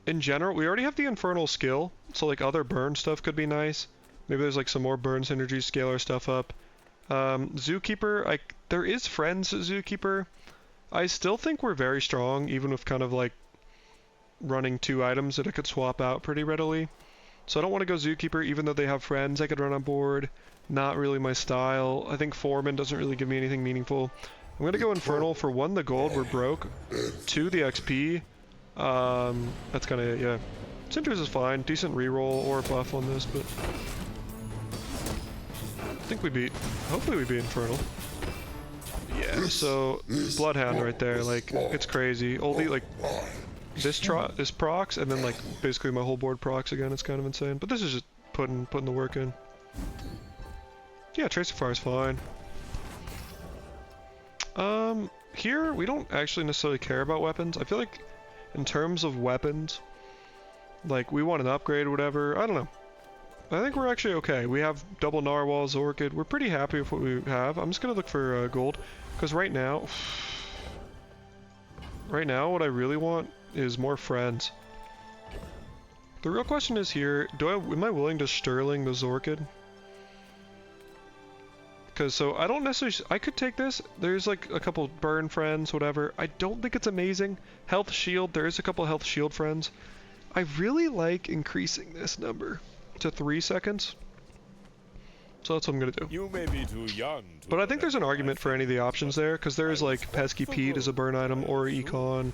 Speaker 1: In general, we already have the Infernal skill, so like other burn stuff could be nice. Maybe there's like some more burn synergy, scale our stuff up. Zookeeper, there is friends Zookeeper. I still think we're very strong, even with kind of like running 2 items that I could swap out pretty readily. So I don't want to go Zookeeper, even though they have friends I could run on board. Not really my style. I think Foreman doesn't really give me anything meaningful. I'm gonna go Infernal for 1, the gold, we're broke. 2, the XP. That's kind of it, yeah. Cinders is fine. Decent reroll or buff on this, but I think we beat. Hopefully we beat Infernal. Yeah. So Bloodhound right there, like it's crazy. Oldie like this procs, and then like basically my whole board procs again. It's kind of insane. But this is just putting the work in. Yeah, Tracer Fire is fine. Here we don't actually necessarily care about weapons. I feel like in terms of weapons, like we want an upgrade or whatever. I don't know. I think we're actually okay. We have double narwhals, orchid. We're pretty happy with what we have. I'm just gonna look for gold, because right now, what I really want is more friends. The real question is here: am I willing to Sterling this orchid? Because so I don't necessarily. I could take this. There's like a couple burn friends, whatever. I don't think it's amazing. Health shield. There is a couple health shield friends. I really like increasing this number to 3 seconds. So that's what I'm gonna do.
Speaker 2: You may be too young to
Speaker 1: But I think there's an argument for any of the options there, because there is like Pesky Pete as a burn item or Econ.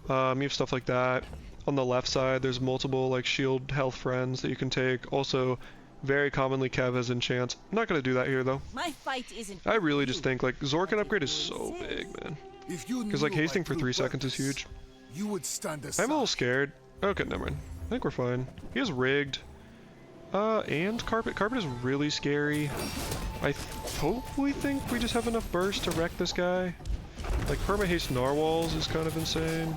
Speaker 1: You have stuff like that. On the left side, there's multiple like shield health friends that you can take. Also, very commonly Kev has enchants. I'm not gonna do that here though.
Speaker 5: My fight isn't.
Speaker 1: I really just think like Zorkin upgrade is so big, man. Because like hasting for 3 seconds is huge.
Speaker 6: You would stand aside.
Speaker 1: I'm a little scared. Okay, never mind. I think we're fine. He has rigged. And carpet. Carpet is really scary. I hopefully think we just have enough burst to wreck this guy. Like perma-haste narwhals is kind of insane.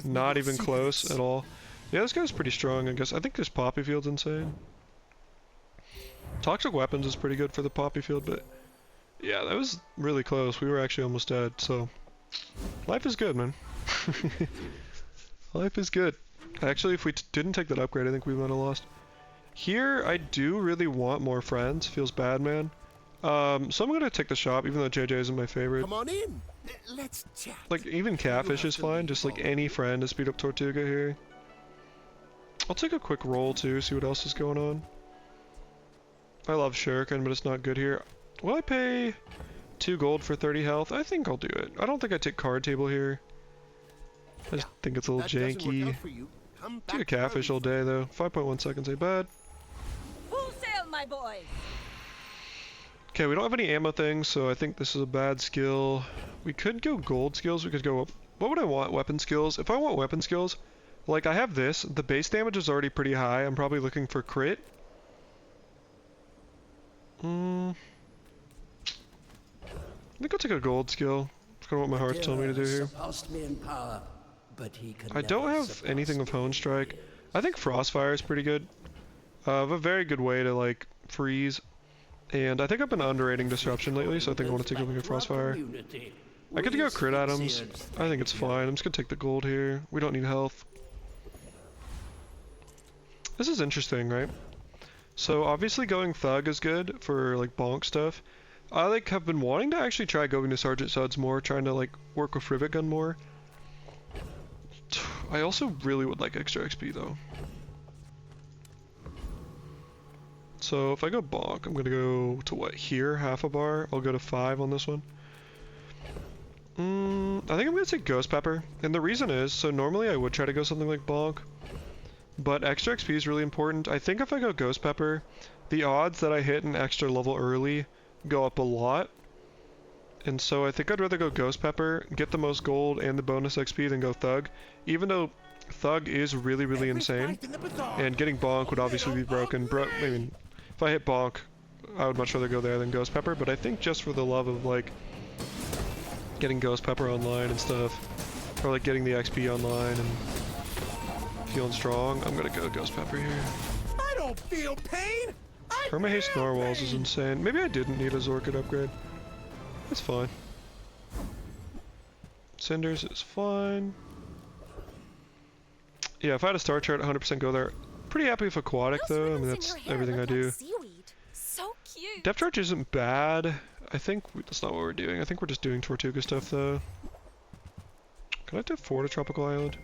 Speaker 1: Not even close at all. Yeah, this guy's pretty strong, I guess. I think this poppy field's insane. Toxic weapons is pretty good for the poppy field, but yeah, that was really close. We were actually almost dead, so life is good, man. Life is good. Actually, if we didn't take that upgrade, I think we might have lost. Here, I do really want more friends. Feels bad, man. So I'm gonna take the shop, even though JJ isn't my favorite.
Speaker 6: Come on in. Let's chat.
Speaker 1: Like, even Catfish is fine. Just like any friend to speed up Tortuga here. I'll take a quick roll too, see what else is going on. I love Shuriken, but it's not good here. Will I pay 2 gold for 30 health? I think I'll do it. I don't think I take card table here. I just think it's a little janky. Take a Catfish all day though. 5.1 seconds ain't bad.
Speaker 5: Full sail, my boy.
Speaker 1: Okay, we don't have any ammo things, so I think this is a bad skill. We could go gold skills. We could go. What would I want? Weapon skills. If I want weapon skills, like I have this. The base damage is already pretty high. I'm probably looking for crit. I think I'll take a gold skill. That's kind of what my heart's telling me to do here. I don't have anything with Hone Strike. I think Frostfire is pretty good. A very good way to like freeze. And I think I've been underrating Disruption lately, so I think I want to take a look at Frostfire. I get to go crit items. I think it's fine. I'm just gonna take the gold here. We don't need health. This is interesting, right? So obviously going Thug is good for like bonk stuff. I like have been wanting to actually try going to Sergeant Suds more, trying to like work with Rivet Gun more. I also really would like extra XP though. So if I go bonk, I'm gonna go to what, here, half a bar. I'll go to 5 on this one. I think I'm gonna take Ghost Pepper. And the reason is, so normally I would try to go something like bonk, but extra XP is really important. I think if I go Ghost Pepper, the odds that I hit an extra level early go up a lot. And so I think I'd rather go Ghost Pepper, get the most gold and the bonus XP than go Thug. Even though Thug is really, really insane, and getting bonk would obviously be broken. I mean, if I hit bonk, I would much rather go there than Ghost Pepper, but I think just for the love of like getting Ghost Pepper online and stuff, or like getting the XP online and feeling strong, I'm gonna go Ghost Pepper here.
Speaker 6: I don't feel pain.
Speaker 1: Perma-haste Narwhals is insane. Maybe I didn't need a Zorkid upgrade. That's fine. Cinders is fine. Yeah, if I had a star chart, 100% go there. Pretty happy with Aquatic though. I mean, that's everything I do.
Speaker 5: you.
Speaker 1: Depth charge isn't bad. I think that's not what we're doing. I think we're just doing Tortuga stuff though. Can I dip 4 to Tropical Island?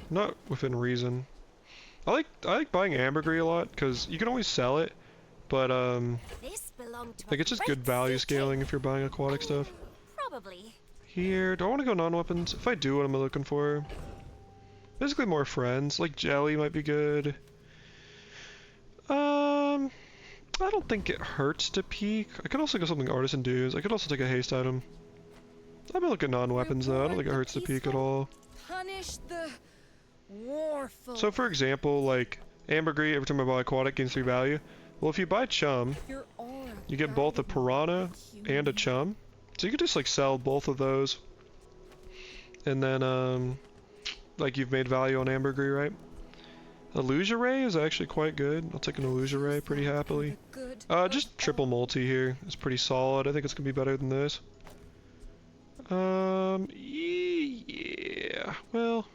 Speaker 1: Not within reason. I like buying ambergris a lot because you can always sell it, but
Speaker 4: This belonged to
Speaker 1: like it's just good value scaling if you're buying aquatic stuff.
Speaker 4: Probably.
Speaker 1: Here, do I want to go non-weapons? If I do, what am I looking for? Basically more friends. Like jelly might be good. I don't think it hurts to peek. I could also go something artisan dues. I could also take a haste item. I've been looking non-weapons though. I don't think it hurts to peek at all.
Speaker 4: Punish the warful.
Speaker 1: So for example, like ambergris, every time I buy aquatic gains 3 value. Well, if you buy chum,
Speaker 4: Your aura
Speaker 1: you get both a piranha and a chum. So you could just like sell both of those. And then like you've made value on ambergris, right? Illusion Ray is actually quite good. I'll take an Illusion Ray pretty happily. Just triple multi here. It's pretty solid. I think it's gonna be better than this. Yeah, well,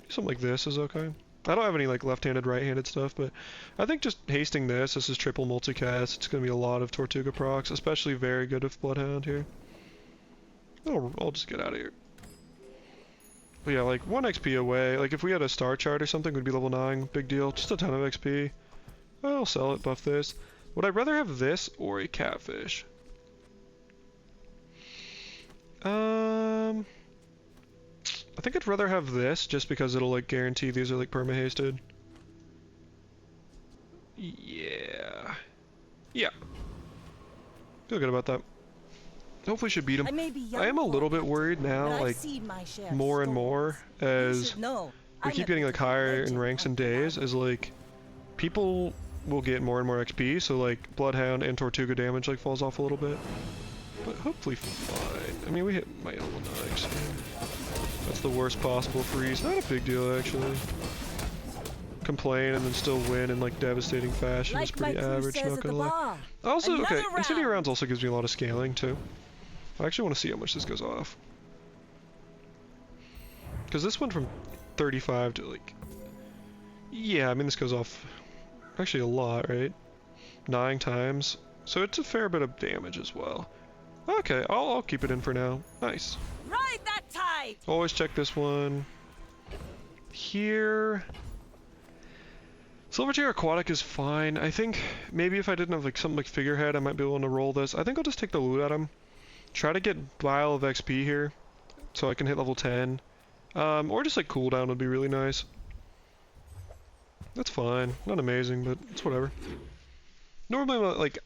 Speaker 1: something like this is okay. I don't have any like left-handed, right-handed stuff, but I think just hasting this is triple multicast. It's gonna be a lot of Tortuga procs, especially very good with Bloodhound here. I'll just get out of here. But yeah, like 1 XP away. Like if we had a star chart or something, we'd be level 9. Big deal. Just a ton of XP. I'll sell it, buff this. Would I rather have this or a catfish? I think I'd rather have this just because it'll like guarantee these are like perma-hasted. Yeah. Yeah. Feel good about that. Hopefully should beat him. I am a little bit worried now, like more and more as we keep getting like higher in ranks and days, as like people will get more and more XP, so like Bloodhound and Tortuga damage like falls off a little bit. But hopefully fine. I mean, we hit my level 9, so that's the worst possible freeze. Not a big deal actually. Complain and then still win in like devastating fashion is pretty average, not gonna lie. Also, okay, Infinity Rounds also gives me a lot of scaling too. I actually want to see how much this goes off. Because this went from 35 to like... Yeah, I mean this goes off actually a lot, right? 9 times. So it's a fair bit of damage as well. Okay, I'll keep it in for now. Nice.
Speaker 5: Ride that tide.
Speaker 1: Always check this one. Here... Silverchair Aquatic is fine. I think maybe if I didn't have like something like Figurehead, I might be willing to roll this. I think I'll just take the loot at him. Try to get Vial of XP here, so I can hit level 10. Or just like cooldown would be really nice. That's fine. Not amazing, but it's whatever. Normally, like,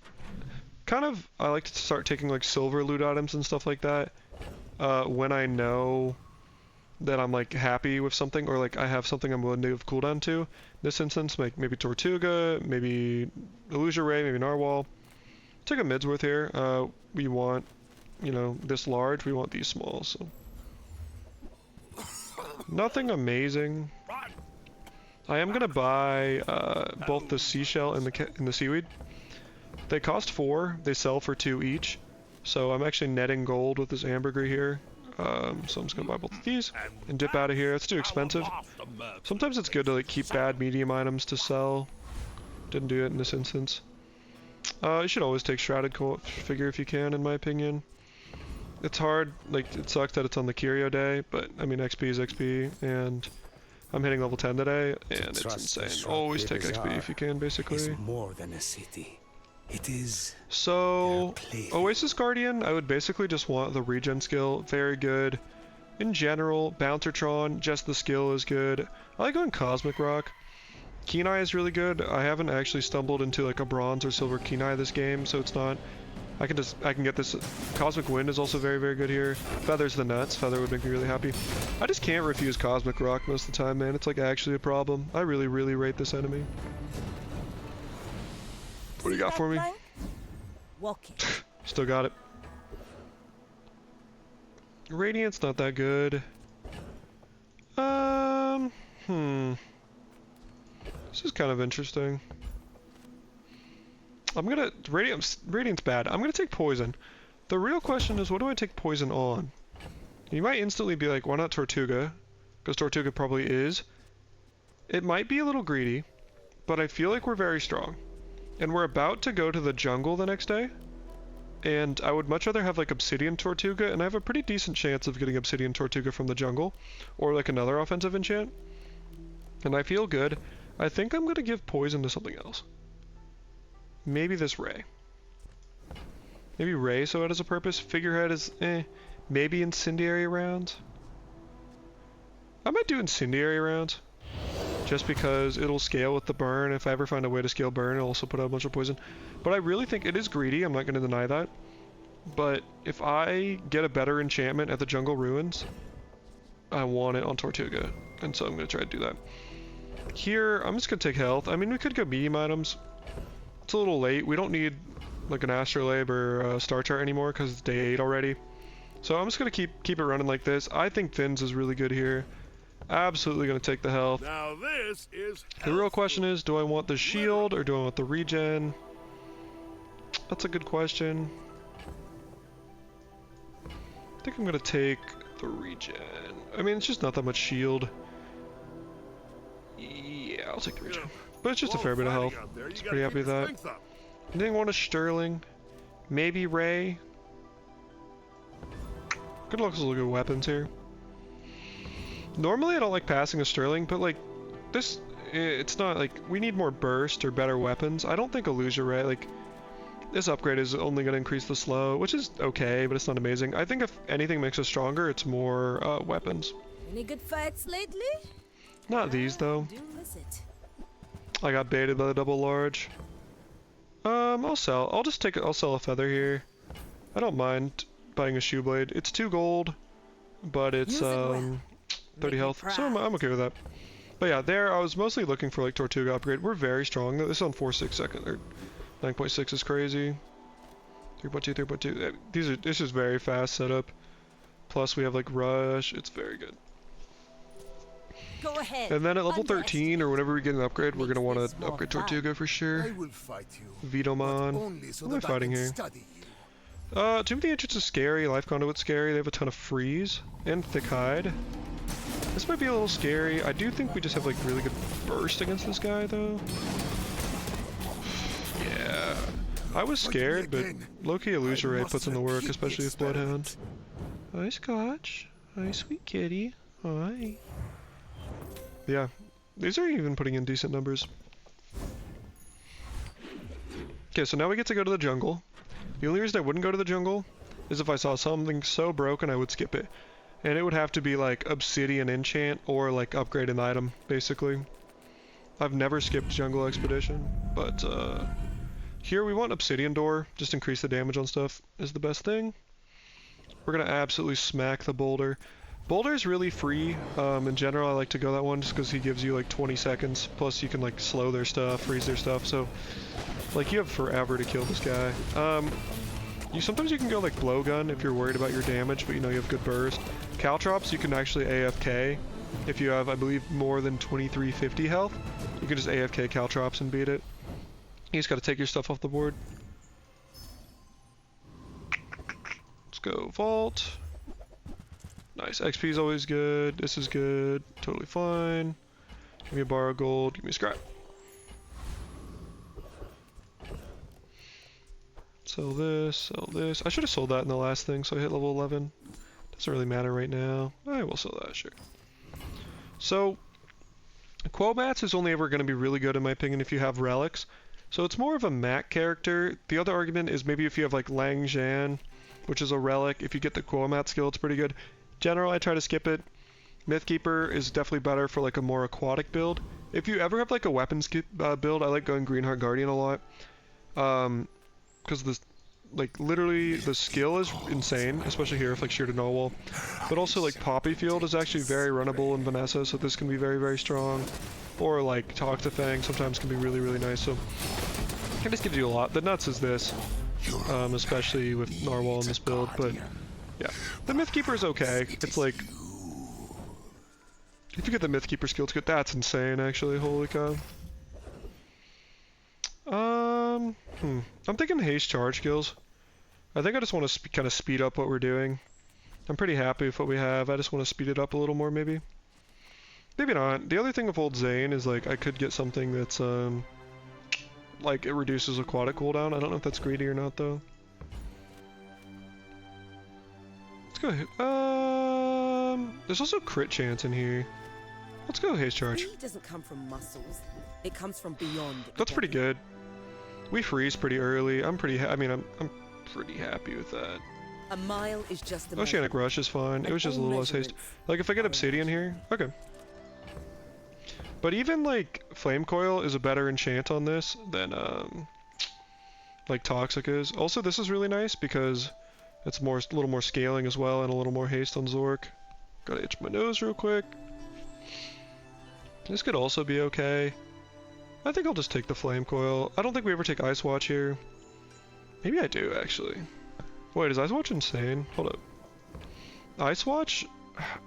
Speaker 1: kind of, I like to start taking like silver loot items and stuff like that when I know that I'm like happy with something, or like I have something I'm willing to give cooldown to. In this instance, like maybe Tortuga, maybe Illusion Ray, maybe Narwhal. Take a midsworth here. We want, you know, this large. We want these small. So nothing amazing. I am gonna buy both the seashell and the seaweed. They cost 4. They sell for 2 each. So I'm actually netting gold with this ambergris here. So I'm just gonna buy both of these and dip out of here. It's too expensive. Sometimes it's good to like keep bad medium items to sell. Didn't do it in this instance. You should always take shrouded figure if you can, in my opinion. It's hard, like it sucks that it's on the Curio day, but I mean XP is XP, and I'm hitting level 10 today, and it's insane. Always take XP if you can, basically.
Speaker 6: It's more than a city. It is.
Speaker 1: So, Oasis Guardian, I would basically just want the regen skill. Very good. In general, Bouncertron, just the skill is good. I like going Cosmic Rock. Kenai is really good. I haven't actually stumbled into like a bronze or silver Kenai this game, so it's not. I can get this. Cosmic Wind is also very, very good here. Feather's the nuts. Feather would make me really happy. I just can't refuse Cosmic Rock most of the time, man. It's like actually a problem. I really, really rate this enemy. What do you got for me?
Speaker 3: Walk it.
Speaker 1: Still got it. Radiant's not that good. This is kind of interesting. Radiant's bad. I'm gonna take poison. The real question is, what do I take poison on? You might instantly be like, why not Tortuga? Because Tortuga probably is. It might be a little greedy, but I feel like we're very strong. And we're about to go to the jungle the next day. And I would much rather have like Obsidian Tortuga, and I have a pretty decent chance of getting Obsidian Tortuga from the jungle. Or like another offensive enchant. And I feel good. I think I'm gonna give poison to something else. Maybe this ray. Maybe ray so it has a purpose. Figurehead is eh. Maybe incendiary rounds. I might do incendiary rounds. Just because it'll scale with the burn. If I ever find a way to scale burn, it'll also put out a bunch of poison. But I really think it is greedy, I'm not going to deny that. But if I get a better enchantment at the Jungle Ruins, I want it on Tortuga. And so I'm going to try to do that. Here, I'm just going to take health. I mean, we could go medium items. It's a little late. We don't need like an Astrolabe or a Star Chart anymore because it's day 8 already. So I'm just going to keep it running like this. I think Thins is really good here. Absolutely going to take the health.
Speaker 2: Now this is
Speaker 1: The real question is, do I want the shield or do I want the regen? That's a good question. I think I'm going to take the regen. I mean, it's just not that much shield. Yeah, I'll take the regen. But it's just a fair bit of health. Just pretty happy with that. Didn't want a Sterling. Maybe Ray. Good luck with some good weapons here. Normally I don't like passing a Sterling, but like this, it's not like we need more burst or better weapons. I don't think Illusion Ray, like this upgrade is only going to increase the slow, which is okay, but it's not amazing. I think if anything makes us stronger, it's more weapons.
Speaker 3: Any good fights lately?
Speaker 1: Not these though.
Speaker 3: Do visit.
Speaker 1: I got baited by the double large. I'll sell. I'll just take it. I'll sell a feather here. I don't mind buying a shoe blade. It's 2 gold, but it's
Speaker 3: Use it well.
Speaker 1: 30 health, so I'm okay with that. But yeah, there I was mostly looking for like Tortuga upgrade. We're very strong. This is on 4.6 second or 9.6 is crazy. 3.2, 3.2. This is very fast setup. Plus we have like rush. It's very good.
Speaker 5: Go ahead.
Speaker 1: And then at level 13
Speaker 5: Underestimate.
Speaker 1: or whenever we get an upgrade, we're gonna want
Speaker 5: Makes
Speaker 1: to
Speaker 5: this more
Speaker 1: upgrade
Speaker 5: fun.
Speaker 1: Tortuga for sure.
Speaker 6: I will fight you.
Speaker 1: Vitomon.
Speaker 6: Only so
Speaker 1: What am
Speaker 6: that
Speaker 1: I
Speaker 6: I
Speaker 1: fighting
Speaker 6: can
Speaker 1: here?
Speaker 6: study you.
Speaker 1: Tomb of the Ancients is scary, Life Conduit's scary, they have a ton of freeze, and Thick Hide. This might be a little scary. I do think we just have like really good burst against this guy though. Yeah. I was scared, but Loki Illusion Ray puts in the work, especially with Bloodhound. Hi Scotch. Hi sweet kitty. Hi. Yeah. These are even putting in decent numbers. Okay, so now we get to go to the jungle. The only reason I wouldn't go to the jungle is if I saw something so broken I would skip it. And it would have to be like Obsidian Enchant or like upgrade an item, basically. I've never skipped Jungle Expedition, but here we want Obsidian Door, just increase the damage on stuff is the best thing. We're gonna absolutely smack the Boulder. Boulder is really free. In general I like to go that one just because he gives you like 20 seconds, plus you can like slow their stuff, freeze their stuff, so like you have forever to kill this guy. Sometimes you can go like blowgun if you're worried about your damage, but you know you have good burst. Caltrops you can actually AFK if you have, I believe, more than 2350 health. You can just AFK Caltrops and beat it. You just gotta take your stuff off the board. Let's go Vault. Nice, XP is always good. This is good, totally fine. Give me a bar of gold, give me scrap. Sell this, sell this. I should have sold that in the last thing, so I hit level 11. Doesn't really matter right now. I will sell that, sure. So, Quobats is only ever going to be really good in my opinion if you have relics. So it's more of a Mac character. The other argument is maybe if you have like Lang Zhan, which is a relic, if you get the Quomat skill, it's pretty good. General, I try to skip it. Mythkeeper is definitely better for like a more aquatic build. If you ever have like a weapons build, I like going Greenheart Guardian a lot. Because this, like, literally the skill is insane, especially here with like Sheer Narwhal. But also like Poppy Field is actually very runnable in Vanessa, so this can be very, very strong. Or like Talk to Fang sometimes can be really, really nice, so it just gives you a lot. The nuts is this, especially with Narwhal in this build, but yeah. The Mythkeeper is okay. It's like, if you get the Mythkeeper skill, it's good. That's insane, actually, holy cow. I'm thinking haste charge skills. I think I just want to kind of speed up what we're doing. I'm pretty happy with what we have. I just want to speed it up a little more, maybe. Maybe not. The other thing with old Zane is like I could get something that's like it reduces aquatic cooldown. I don't know if that's greedy or not though. Let's go. There's also crit chance in here. Let's go haste charge.
Speaker 5: Speed doesn't come from muscles. It comes from beyond.
Speaker 1: That's pretty good. We freeze pretty early. I'm pretty. I mean, I'm pretty happy with that.
Speaker 5: A mile is just a
Speaker 1: Oceanic Rush is fine. It was just a little less haste. Like if I get Obsidian here, okay. But even like Flame Coil is a better enchant on this than like Toxic is. Also, this is really nice because it's a little more scaling as well and a little more haste on Zork. Gotta itch my nose real quick. This could also be okay. I think I'll just take the Flame Coil. I don't think we ever take Ice Watch here. Maybe I do actually. Wait, is Ice Watch insane? Hold up. Ice Watch?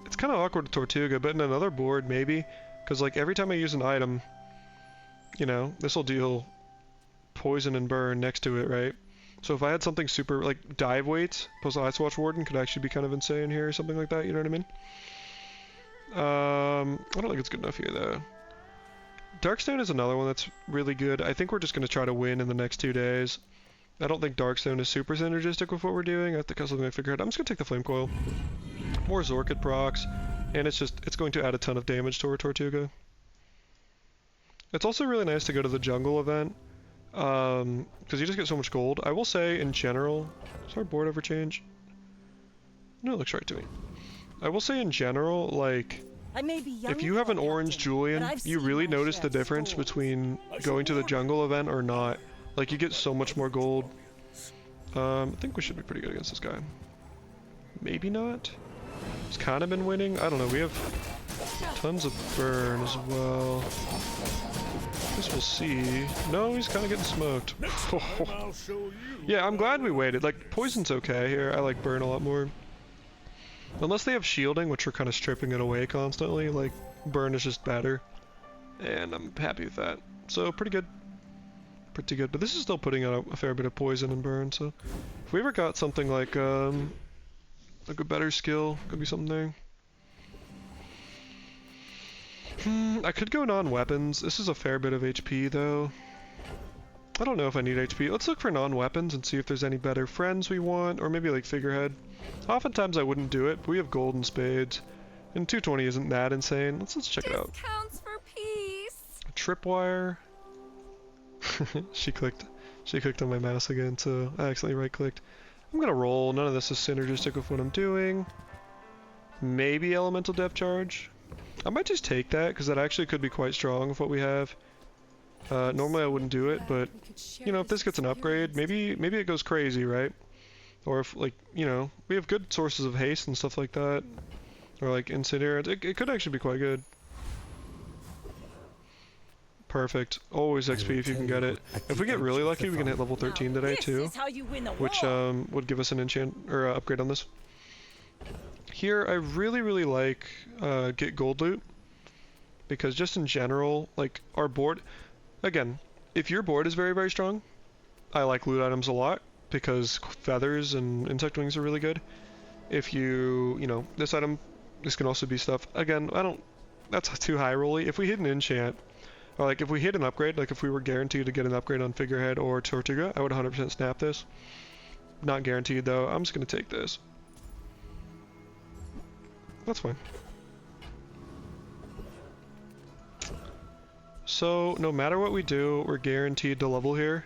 Speaker 1: It's kind of awkward to Tortuga, but in another board maybe. Because like every time I use an item, you know, this will deal poison and burn next to it, right? So if I had something super, like dive weights, plus Ice Watch Warden could actually be kind of insane here or something like that, you know what I mean? I don't think it's good enough here though. Darkstone is another one that's really good. I think we're just going to try to win in the next 2 days. I don't think Darkstone is super synergistic with what we're doing. I think that's something I figured out. I'm just going to take the Flame Coil. More Zorkid procs. And it's going to add a ton of damage to our Tortuga. It's also really nice to go to the jungle event. Because you just get so much gold. I will say, in general... Does our board ever change? No, it looks right to me. I will say in general, like...
Speaker 5: I may be young,
Speaker 1: if you have an orange
Speaker 5: Captain,
Speaker 1: Julian,
Speaker 5: but I've
Speaker 1: you
Speaker 5: seen
Speaker 1: really
Speaker 5: my
Speaker 1: notice the
Speaker 5: share of
Speaker 1: difference
Speaker 5: gold.
Speaker 1: between going to the jungle event or not. Like, you get so much more gold. I think we should be pretty good against this guy. Maybe not. He's kind of been winning. I don't know. We have tons of burn as well. Guess we'll see. No, he's kind of getting smoked.
Speaker 2: I'll show you.
Speaker 1: Yeah, I'm glad we waited. Like, poison's okay here. I like burn a lot more. Unless they have shielding, which are kind of stripping it away constantly. Like, burn is just better. And I'm happy with that. So, pretty good. Pretty good. But this is still putting out a fair bit of poison and burn, so... If we ever got something like, like a better skill, could be something there. I could go non-weapons. This is a fair bit of HP, though. I don't know if I need HP. Let's look for non-weapons and see if there's any better friends we want, or maybe like figurehead. Oftentimes I wouldn't do it, but we have golden spades. And 220 isn't that insane. Let's check it out.
Speaker 4: Discounts for peace.
Speaker 1: Tripwire. She clicked on my mouse again, so I accidentally right-clicked. I'm gonna roll. None of this is synergistic with what I'm doing. Maybe elemental depth charge. I might just take that because that actually could be quite strong with what we have. Normally I wouldn't do it, but you know, if this gets an upgrade, maybe it goes crazy, right? Or if, like, you know, we have good sources of haste and stuff like that, or like incinerants. It could actually be quite good. Perfect. Always XP if you can get it. If we get really lucky, we can hit level 13 today too,
Speaker 5: This is how you win a
Speaker 1: which
Speaker 5: war.
Speaker 1: would give us an enchant or upgrade on this. Here, I really like get gold loot, because just in general, like our board. Again, if your board is very strong, I like loot items a lot because feathers and insect wings are really good. If you know, this can also be stuff. Again, that's too high rolly. If we hit an enchant, or like if we hit an upgrade, like if we were guaranteed to get an upgrade on figurehead or Tortuga, I would 100% snap this. Not guaranteed though. I'm just gonna take this. That's fine. So no matter what we do, we're guaranteed to level here.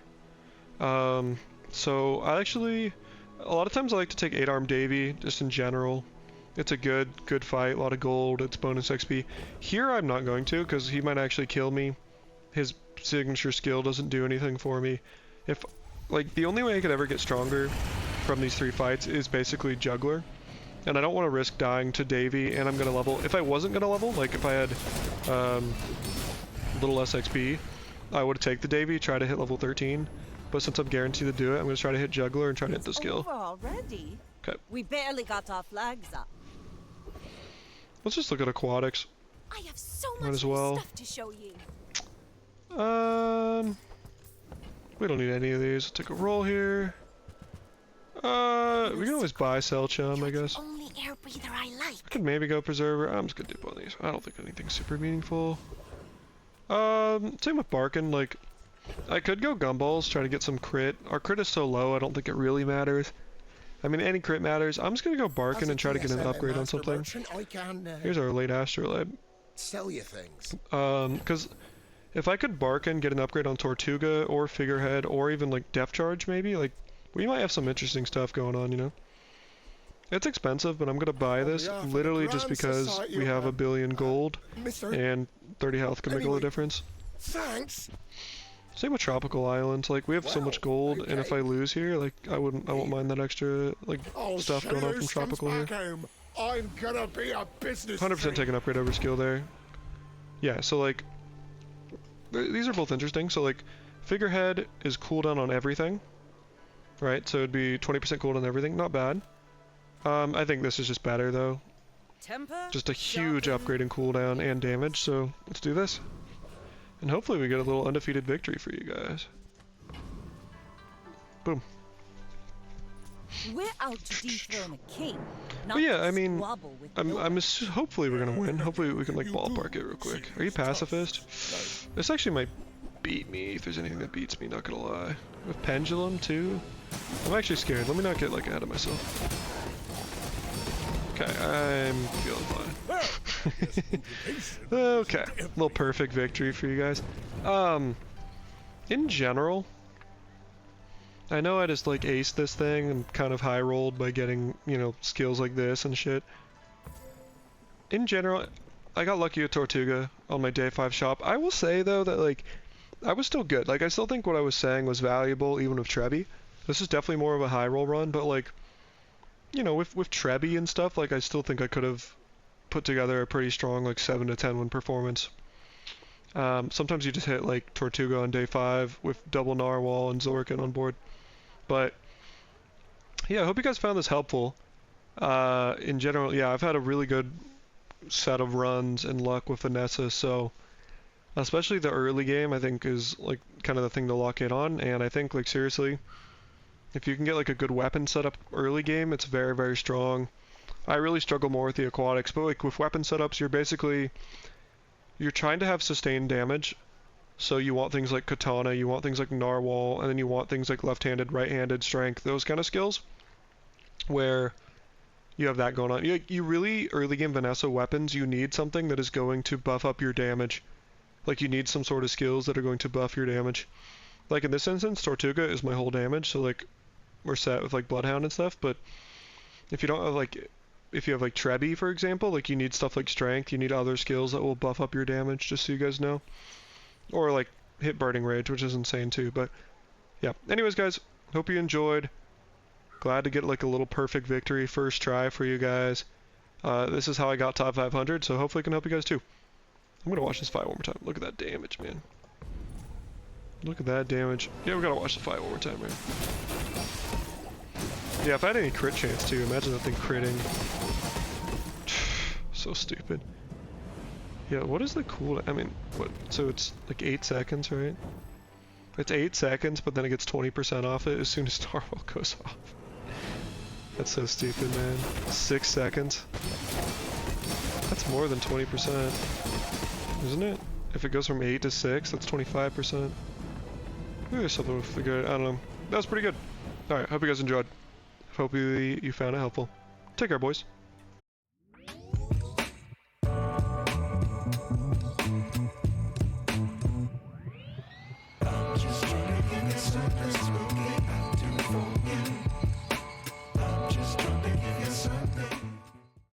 Speaker 1: So I actually, a lot of times I like to take 8-arm Davy just in general. It's a good fight, a lot of gold, it's bonus XP. Here I'm not going to, because he might actually kill me. His signature skill doesn't do anything for me. If, like, the only way I could ever get stronger from these 3 fights is basically Juggler. And I don't want to risk dying to Davy, and I'm going to level. If I wasn't going to level, like if I had a little less XP, I would take the Davy, try to hit level 13. But since I'm guaranteed to do it, I'm going to try to hit Juggler and try to hit the skill.
Speaker 5: Over already?
Speaker 1: Okay.
Speaker 5: We barely got our flags up.
Speaker 1: Let's just look at aquatics.
Speaker 4: I have so
Speaker 1: Might
Speaker 4: much
Speaker 1: as
Speaker 4: new
Speaker 1: well.
Speaker 4: stuff to show you.
Speaker 1: We don't need any of these. Take a roll here. We can always buy Cell Chum, I guess.
Speaker 4: Only air breather I like.
Speaker 1: I could maybe go Preserver. I'm just gonna dip on these. I don't think anything's super meaningful. Same with Barkin. Like, I could go gumballs, try to get some crit. Our crit is so low, I don't think it really matters. I mean, any crit matters. I'm just gonna go barking and try to get an upgrade on something.
Speaker 7: I can
Speaker 1: Here's our late astrolabe.
Speaker 7: sell you things.
Speaker 1: Because if I could barkin, get an upgrade on Tortuga or Figurehead or even like Depth Charge maybe, like we might have some interesting stuff going on, you know? It's expensive, but I'm gonna buy this
Speaker 7: behalf of the
Speaker 1: literally just
Speaker 7: Grand
Speaker 1: because
Speaker 7: Society
Speaker 1: we
Speaker 7: of
Speaker 1: have a billion gold
Speaker 7: Mister,
Speaker 1: and 30 health can make all the
Speaker 7: Anyway.
Speaker 1: difference.
Speaker 7: thanks.
Speaker 1: Same with Tropical Islands, like we have so much
Speaker 7: Wow,
Speaker 1: gold, and if
Speaker 7: okay.
Speaker 1: I lose here, like I won't mind that extra like
Speaker 7: I'll
Speaker 1: stuff
Speaker 7: show
Speaker 1: going on
Speaker 7: you
Speaker 1: from
Speaker 7: comes
Speaker 1: Tropical here.
Speaker 7: back home. I'm gonna be a business.
Speaker 1: 100% take an upgrade over skill there. Yeah, so like these are both interesting. So like Figurehead is cooldown on everything, right? So it'd be 20% cooldown on everything, not bad. I think this is just better though.
Speaker 5: Temper.
Speaker 1: Just a huge
Speaker 5: sharpen,
Speaker 1: upgrade in cooldown and damage, so let's do this. And hopefully we get a little undefeated victory for you guys. Boom.
Speaker 5: We're out to dethrone a king. Not
Speaker 1: But yeah,
Speaker 5: to
Speaker 1: I mean,
Speaker 5: squabble with no
Speaker 1: hopefully we're gonna win. Hopefully we can like ballpark it real quick. Are you pacifist? This actually might beat me if there's anything that beats me, not gonna lie. With Pendulum too? I'm actually scared. Let me not get like ahead of myself. Okay, I'm feeling fine. Okay, little perfect victory for you guys. In general, I know I just like aced this thing and kind of high rolled by getting, you know, skills like this and shit. In general, I got lucky with Tortuga on my day 5 shop. I will say though that like, I was still good. Like I still think what I was saying was valuable even with Trebi. This is definitely more of a high roll run, but like, you know, with Trebi and stuff, like I still think I could have put together a pretty strong like 7 to 10 win performance. Sometimes you just hit like Tortuga on day 5 with double Narwhal and Zorkin on board. But yeah, I hope you guys found this helpful. In general, yeah, I've had a really good set of runs and luck with Vanessa, so especially the early game I think is like kind of the thing to lock in on, and I think like seriously, if you can get like a good weapon setup early game, it's very, very strong. I really struggle more with the aquatics, but like with weapon setups, you're trying to have sustained damage. So you want things like Katana, you want things like Narwhal, and then you want things like left-handed, right-handed, strength, those kind of skills, where you have that going on. You really, early game Vanessa weapons, you need something that is going to buff up your damage. Like you need some sort of skills that are going to buff your damage. Like in this instance, Tortuga is my whole damage, so like we're set with like Bloodhound and stuff, but if you don't have like, if you have like Trebi for example, like you need stuff like strength, you need other skills that will buff up your damage, just so you guys know. Or like hit Burning Rage, which is insane too, but yeah. Anyways guys, hope you enjoyed. Glad to get like a little perfect victory first try for you guys. This is how I got top 500, so hopefully I can help you guys too. I'm gonna watch this fight one more time. Look at that damage, man. Look at that damage. Yeah, we gotta watch the fight one more time, man. Yeah, if I had any crit chance too, imagine that thing critting. So stupid. Yeah, what is the cooldown? I mean, what? So it's like 8 seconds, right? It's 8 seconds, but then it gets 20% off it as soon as Narwhal goes off. That's so stupid, man. 6 seconds. That's more than 20%, isn't it? If it goes from 8 to 6, that's 25%. Maybe there's something with the good. I don't know. That was pretty good. Alright, hope you guys enjoyed. Hope you found it helpful. Take care, boys.